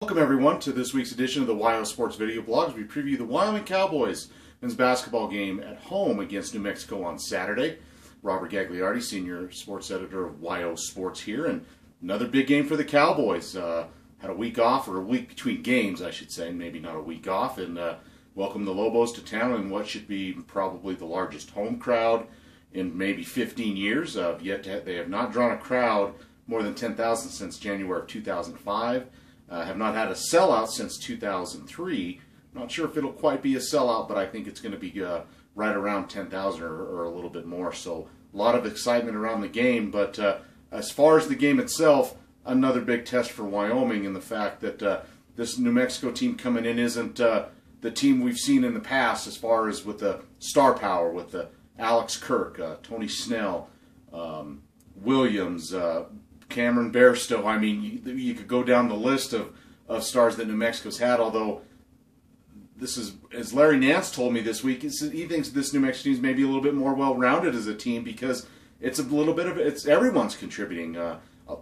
Welcome everyone to this week's edition of the WyoSports video blogs. We preview the Wyoming Cowboys men's basketball game at home against New Mexico on Saturday. Robert Gagliardi, senior sports editor of WyoSports here, and another big game for the Cowboys. Had a week off, or a week between games, I should say, maybe not a week off, and welcome the Lobos to town in what should be probably the largest home crowd in maybe 15 years. They have not drawn a crowd more than 10,000 since January of 2005. Have not had a sellout since 2003. Not sure if it'll quite be a sellout, but I think it's going to be right around 10,000 or a little bit more. So a lot of excitement around the game. But as far as the game itself, another big test for Wyoming in the fact that this New Mexico team coming in isn't the team we've seen in the past as far as with the star power, with Alex Kirk, Tony Snell, Williams, Cameron Bairstow. I mean, you could go down the list of stars that New Mexico's had, although this is, as Larry Nance told me this week, he thinks this New Mexico team is maybe a little bit more well-rounded as a team because it's a little bit of, everyone's contributing.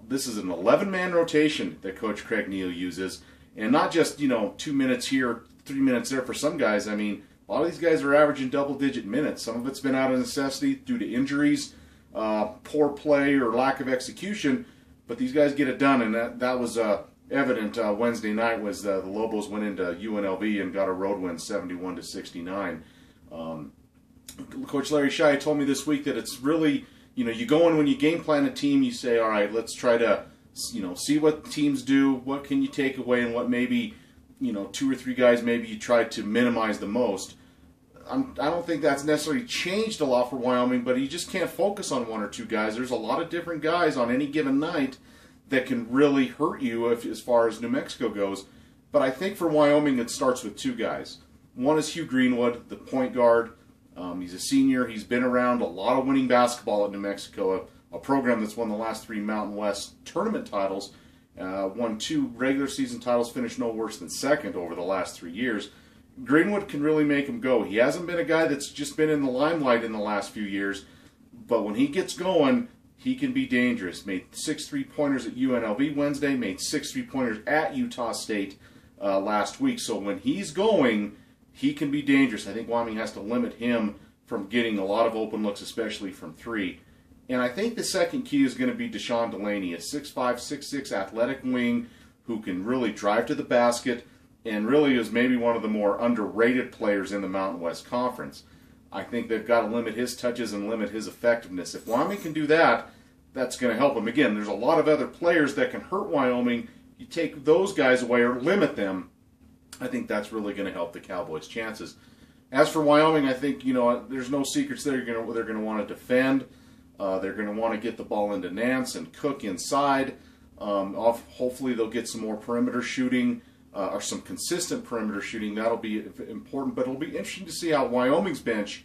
This is an 11-man rotation that Coach Craig Neal uses, and not just, 2 minutes here, 3 minutes there for some guys. I mean, a lot of these guys are averaging double-digit minutes. Some of it's been out of necessity due to injuries, poor play, or lack of execution. But these guys get it done, and that was evident Wednesday night. Was the Lobos went into UNLV and got a road win, 71-69. Coach Larry Shai told me this week that it's really, you go in when you game plan a team, you say, all right, let's try to, see what teams do, what can you take away, and what maybe, 2 or 3 guys maybe you try to minimize the most. I don't think that's necessarily changed a lot for Wyoming, but you just can't focus on 1 or 2 guys. There's a lot of different guys on any given night that can really hurt you as far as New Mexico goes. But I think for Wyoming it starts with 2 guys. One is Hugh Greenwood, the point guard. He's a senior. He's been around a lot of winning basketball at New Mexico, a program that's won the last 3 Mountain West tournament titles, won 2 regular season titles, finished no worse than second over the last 3 years. Greenwood can really make him go. He hasn't been a guy that's just been in the limelight in the last few years, but when he gets going, he can be dangerous. Made 6 3-pointers at UNLV Wednesday, made 6 3-pointers at Utah State last week. So when he's going, he can be dangerous. I think Wyoming has to limit him from getting a lot of open looks, especially from 3. And I think the second key is going to be Deshaun Delaney, a 6'5", 6'6" athletic wing who can really drive to the basket, and really is maybe one of the more underrated players in the Mountain West Conference. I think they've got to limit his touches and limit his effectiveness. If Wyoming can do that, that's going to help them. Again, there's a lot of other players that can hurt Wyoming. You take those guys away or limit them, I think that's really going to help the Cowboys' chances. As for Wyoming, I think, there's no secrets there. They're going to want to defend. They're going to want to get the ball into Nance and Cook inside. Hopefully they'll get some more perimeter shooting. Or some consistent perimeter shooting. That'll be important, but it'll be interesting to see how Wyoming's bench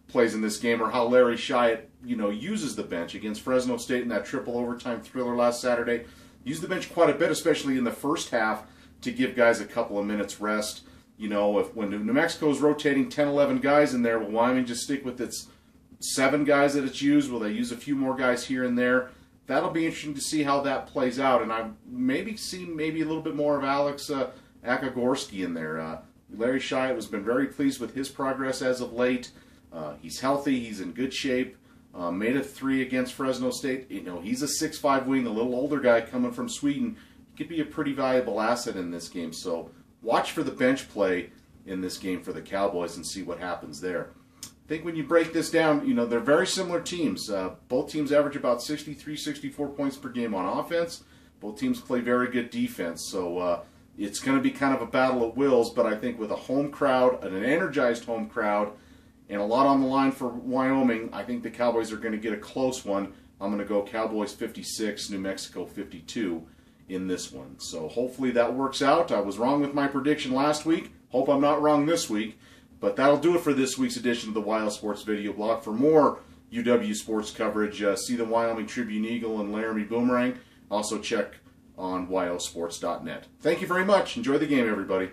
plays in this game, or how Larry Shai, uses the bench against Fresno State in that triple overtime thriller last Saturday. Used the bench quite a bit, especially in the first half, to give guys a couple of minutes rest. When New Mexico's rotating 10, 11 guys in there, will Wyoming just stick with its 7 guys that it's used? Will they use a few more guys here and there? That'll be interesting to see how that plays out, and I maybe see a little bit more of Alex Akagorski in there. Larry Shai has been very pleased with his progress as of late. He's healthy. He's in good shape. Made a 3 against Fresno State. He's a 6'5" wing, a little older guy coming from Sweden. He could be a pretty valuable asset in this game. So watch for the bench play in this game for the Cowboys and see what happens there. I think when you break this down, they're very similar teams. Both teams average about 63, 64 points per game on offense. Both teams play very good defense. So it's going to be kind of a battle of wills, but I think with a home crowd, an energized home crowd, and a lot on the line for Wyoming, I think the Cowboys are going to get a close one. I'm going to go Cowboys 56, New Mexico 52 in this one. So hopefully that works out. I was wrong with my prediction last week. Hope I'm not wrong this week. But that'll do it for this week's edition of the WyoSports video blog. For more UW sports coverage, see the Wyoming Tribune Eagle and Laramie Boomerang. Also check on wyosports.net. Thank you very much. Enjoy the game, everybody.